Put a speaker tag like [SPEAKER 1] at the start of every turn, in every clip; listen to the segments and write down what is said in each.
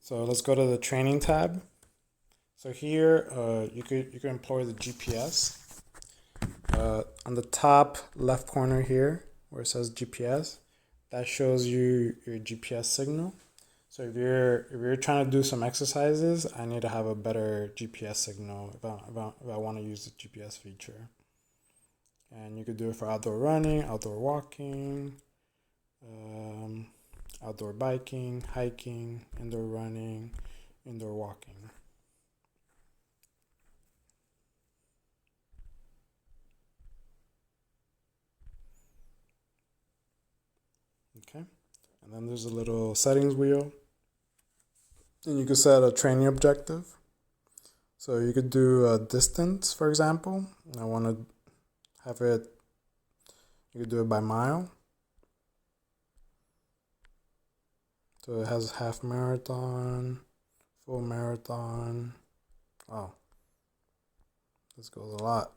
[SPEAKER 1] So let's go to the training tab. So here you could employ the GPS. On the top left corner here where it says GPS, that shows you your GPS signal. So if you're trying to do some exercises, I need to have a better GPS signal if I want to use the GPS feature. And you could do it for outdoor running, outdoor walking, outdoor biking, hiking, indoor running, indoor walking. Okay, and then there's a little settings wheel, and you can set a training objective. So you could do a distance, for example. I want to have it, you could do it by mile. So it has half marathon, full marathon. Oh, this goes a lot.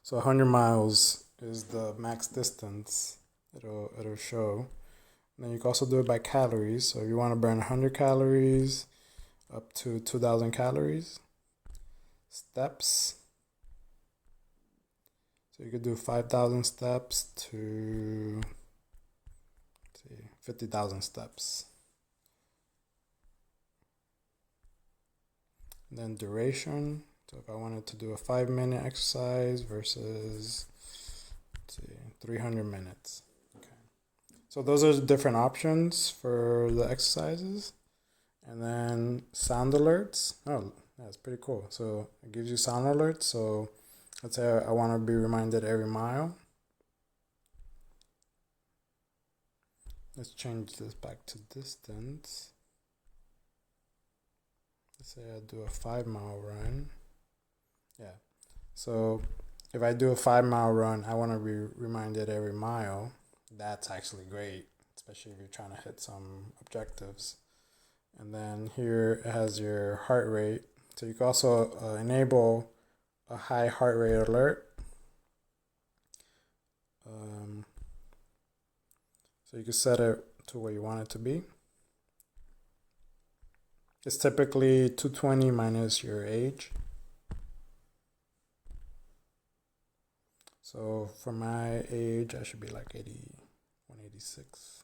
[SPEAKER 1] So 100 miles is the max distance it'll show. And then you can also do it by calories. So if you want to burn 100 calories up to 2,000 calories. Steps. So you could do 5,000 steps to 50,000 steps. And then duration. So if I wanted to do a 5-minute exercise versus 300 minutes. Okay. So those are the different options for the exercises. And then sound alerts. Oh, that's pretty cool. So it gives you sound alerts. So let's say I want to be reminded every mile. Let's change this back to distance. Let's say I do a 5-mile run. Yeah. So if I do a 5-mile run, I want to be reminded every mile. That's actually great, especially if you're trying to hit some objectives. And then here it has your heart rate. So you can also enable a high heart rate alert. So you can set it to where you want it to be. It's typically 220 minus your age. So for my age, I should be like 186.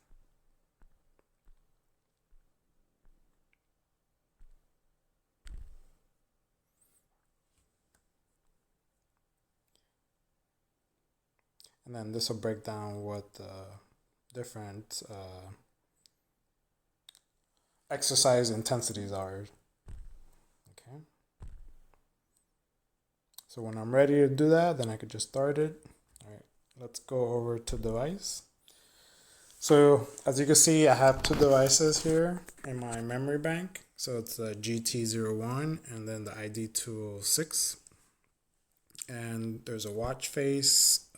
[SPEAKER 1] And then this will break down what different exercise intensities are. Okay. So when I'm ready to do that, then I could just start it. All right, let's go over to device. So as you can see, I have two devices here in my memory bank. So it's the GT01 and then the ID206. And there's a watch face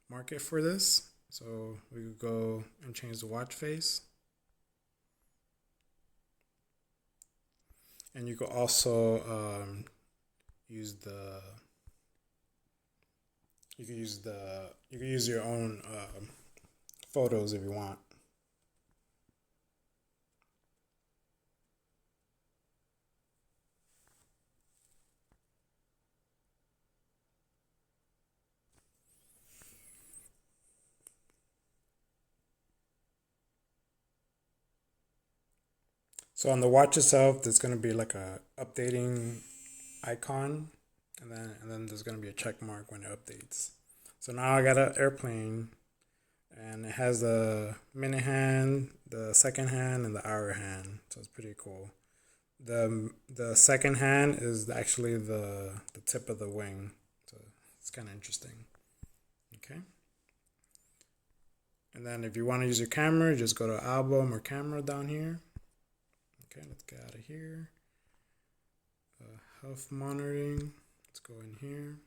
[SPEAKER 1] market for this. So we could go and change the watch face. And you could also use your own photos if you want. So on the watch itself, there's going to be like a updating icon, and then there's going to be a check mark when it updates. So now I got an airplane, and it has the minute hand, the second hand, and the hour hand. So it's pretty cool. The second hand is actually the tip of the wing, so it's kind of interesting. Okay. And then if you want to use your camera, just go to album or camera down here. Okay, let's get out of here. Health monitoring. Let's go in here.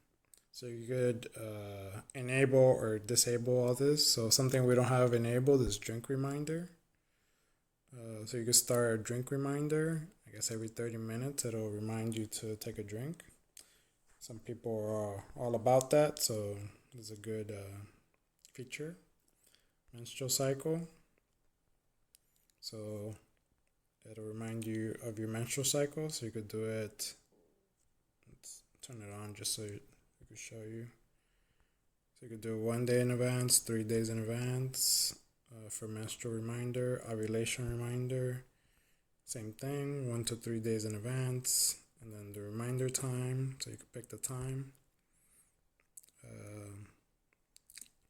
[SPEAKER 1] So you could enable or disable all this. So something we don't have enabled is drink reminder. So you could start a drink reminder. I guess every 30 minutes it'll remind you to take a drink. Some people are all about that, so it's a good feature. Menstrual cycle. So it'll remind you of your menstrual cycle. So you could do it. Let's turn it on just so I could show you. So you could do 1 day in advance, 3 days in advance for menstrual reminder, ovulation reminder. Same thing, 1 to 3 days in advance, and then the reminder time. So you can pick the time.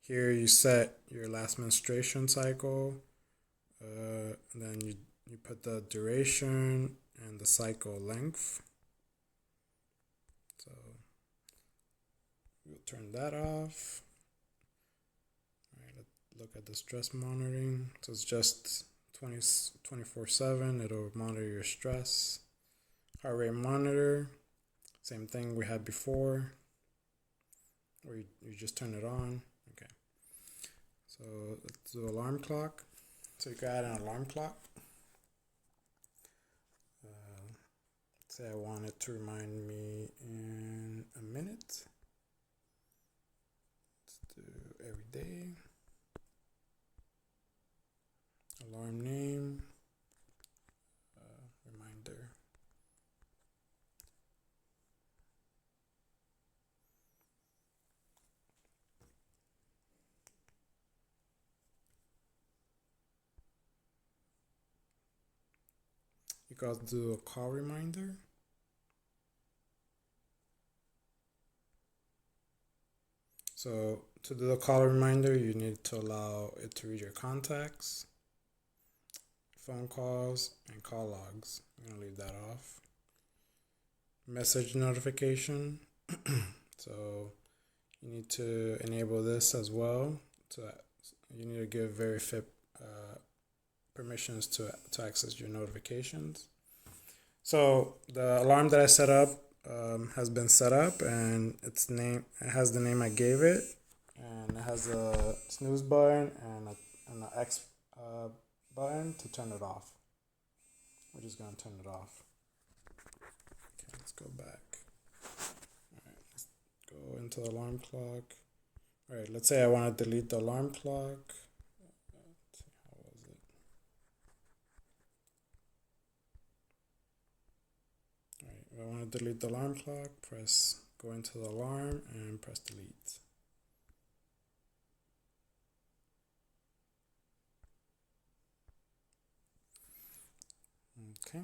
[SPEAKER 1] Here you set your last menstruation cycle. And then you put the duration and the cycle length. So we'll turn that off. All right, let's look at the stress monitoring. So it's just 24/7. It'll monitor your stress. Heart rate monitor, same thing we had before, or you just turn it on. Okay. So let's do alarm clock. So you can add an alarm clock. Say I want it to remind me in a minute. Let's do every day. Alarm name. Reminder. You can also do a call reminder. So to do the call reminder, you need to allow it to read your contacts, phone calls, and call logs. I'm going to leave that off. Message notification. So you need to enable this as well. You need to give Veryfit permissions to access your notifications. So the alarm that I set up has been set up, and it has the name I gave it, and it has a snooze button and an X button to turn it off. We're just gonna turn it off. Okay, let's go back. All right, let's go into the alarm clock. All right, let's say I want to delete the alarm clock. Let's see, how was it? All right, if I want to delete the alarm clock, go into the alarm and press delete. Okay.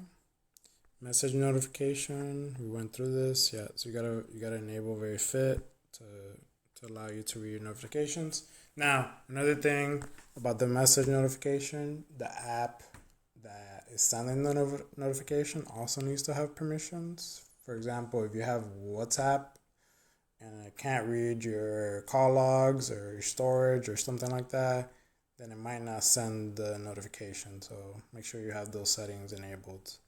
[SPEAKER 1] Message notification. We went through this. Yeah, so you gotta enable Veryfit to allow you to read your notifications. Now, another thing about the message notification, the app that is sending the notification also needs to have permissions. For example, if you have WhatsApp and it can't read your call logs or your storage or something like that, then it might not send the notification. So make sure you have those settings enabled.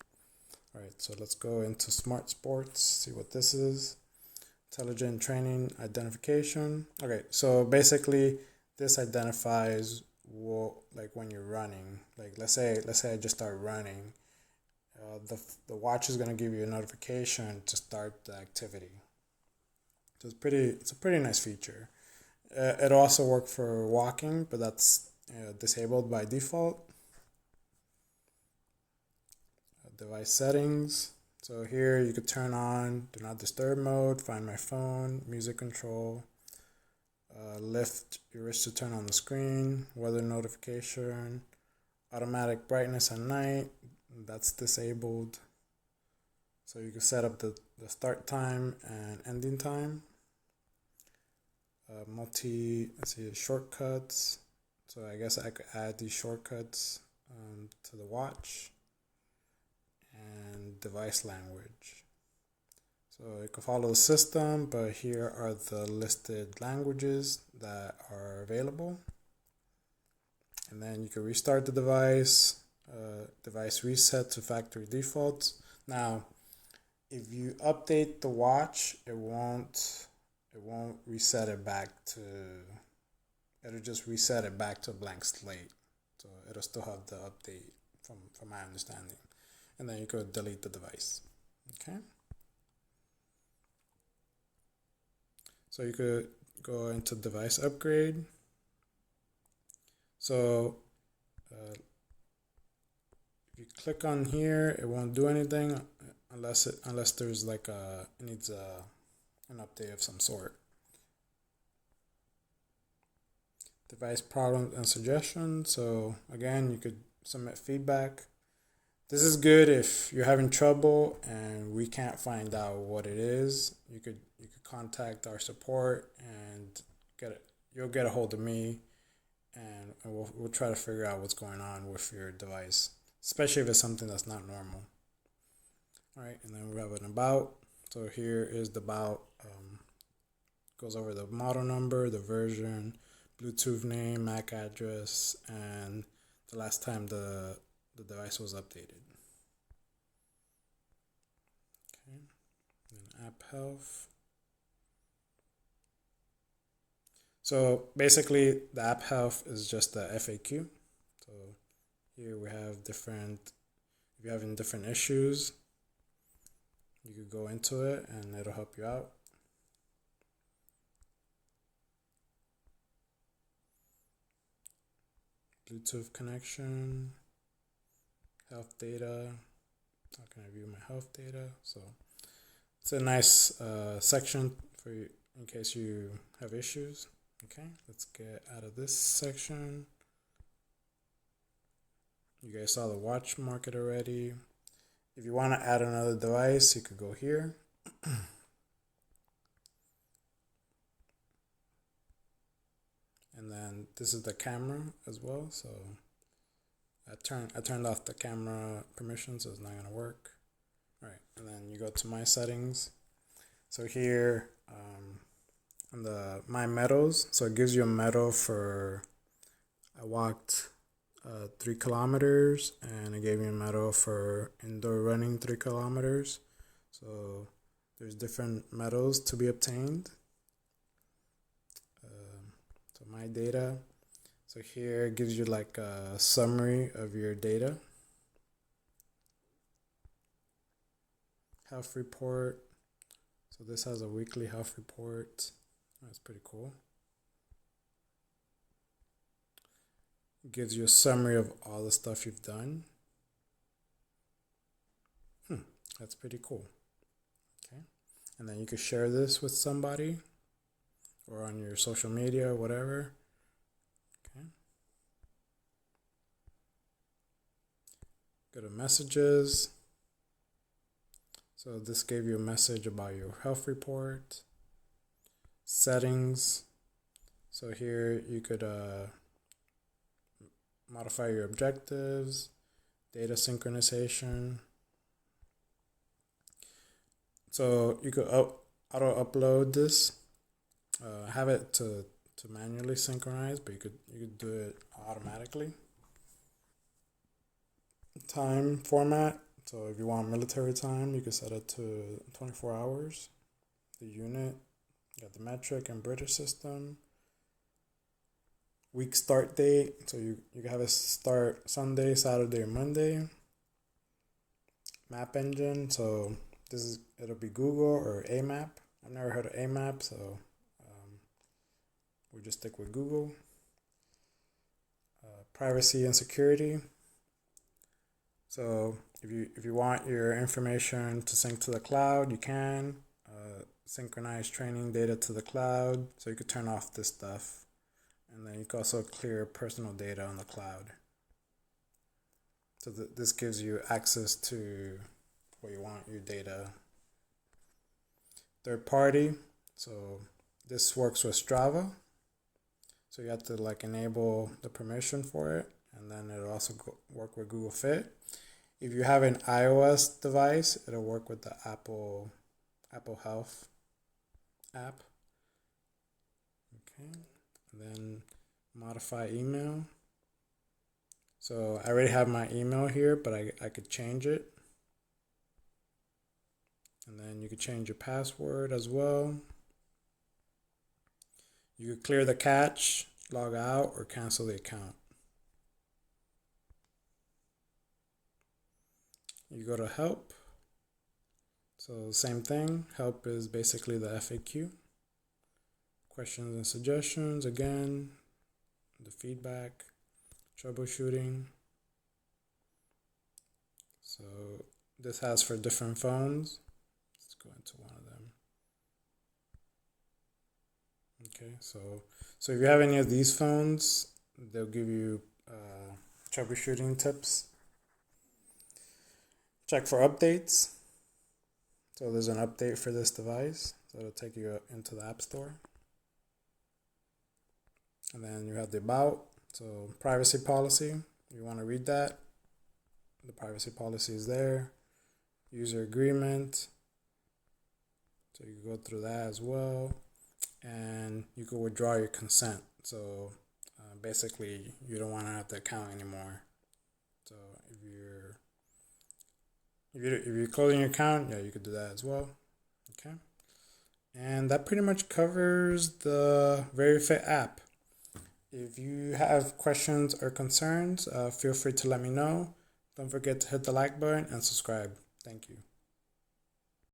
[SPEAKER 1] All right, so let's go into Smart Sports, see what this is. Intelligent Training Identification. Okay, so basically this identifies like when you're running. Like let's say I just start running. The watch is gonna give you a notification to start the activity. So it's a pretty nice feature. It also works for walking, but that's disabled by default. Device settings. So here you could turn on do not disturb mode, find my phone, music control, lift your wrist to turn on the screen, weather notification, automatic brightness at night, that's disabled. So you can set up the start time and ending time. Shortcuts. So I guess I could add these shortcuts to the watch. And device language. So you can follow the system, but here are the listed languages that are available. And then you can restart the device, device reset to factory defaults. Now, if you update the watch, it won't reset it back to, it'll just reset it back to a blank slate. So it'll still have the update from my understanding. And then you could delete the device. Okay. So you could go into device upgrade. So If you click on here, it won't do anything unless there's like it needs an update of some sort. Device problems and suggestions. So again, you could submit feedback. This is good if you're having trouble and we can't find out what it is. You could contact our support and you'll get a hold of me, and we'll try to figure out what's going on with your device, especially if it's something that's not normal. All right, and then we have an about. So here is the about. Goes over the model number, the version, Bluetooth name, MAC address, and the last time the device was updated. Okay, and app health. So basically, the app health is just the FAQ. So here we have different. If you're having different issues, you could go into it and it'll help you out. Bluetooth connection, health data. How can I view my health data? So it's a nice section for you in case you have issues. Okay, let's get out of this section. You guys saw the watch market already. If you want to add another device, you could go here. And then this is the camera as well. So I turned off the camera permission, so it's not gonna work. All right, and then you go to my settings. So here on the my medals, so it gives you a medal for I walked 3 kilometers, and it gave me a medal for indoor running 3 kilometers. So there's different medals to be obtained. So my data. So here it gives you like a summary of your data. Health report. So this has a weekly health report. That's pretty cool. It gives you a summary of all the stuff you've done. That's pretty cool. Okay. And then you could share this with somebody or on your social media or whatever. Okay. Go to messages. So this gave you a message about your health report. Settings. So here you could modify your objectives, data synchronization. So you could auto upload this. Have it to manually synchronize, but you could do it automatically. Time format. So if you want military time, you can set it to 24 hours. The unit, you got the metric and British system. Week start date. So you can have it start Sunday, Saturday, or Monday. Map engine. So it'll be Google or AMAP. I've never heard of AMAP, so we'll just stick with Google. Privacy and security. So if you want your information to sync to the cloud, you can synchronize training data to the cloud. So you could turn off this stuff, and then you can also clear personal data on the cloud. So this gives you access to where you want your data. Third party. So this works with Strava. So you have to like enable the permission for it, and then it'll also work with Google Fit. If you have an iOS device, it'll work with the Apple Health app. Okay, and then modify email. So I already have my email here, but I could change it. And then you could change your password as well. You could clear the cache, log out, or cancel the account. You go to help. So same thing. Help is basically the FAQ. Questions and suggestions, again, the feedback, troubleshooting. So this has for different phones. Let's go into one of them. Okay, so if you have any of these phones, they'll give you troubleshooting tips. Check for updates. So there's an update for this device. So it'll take you into the App Store. And then you have the About. So privacy policy. You want to read that. The privacy policy is there. User agreement. So you can go through that as well. And you can withdraw your consent. So basically, you don't want to have the account anymore. So if you're closing your account, yeah, you could do that as well. Okay. And that pretty much covers the Veryfit app. If you have questions or concerns, feel free to let me know. Don't forget to hit the like button and subscribe. Thank you.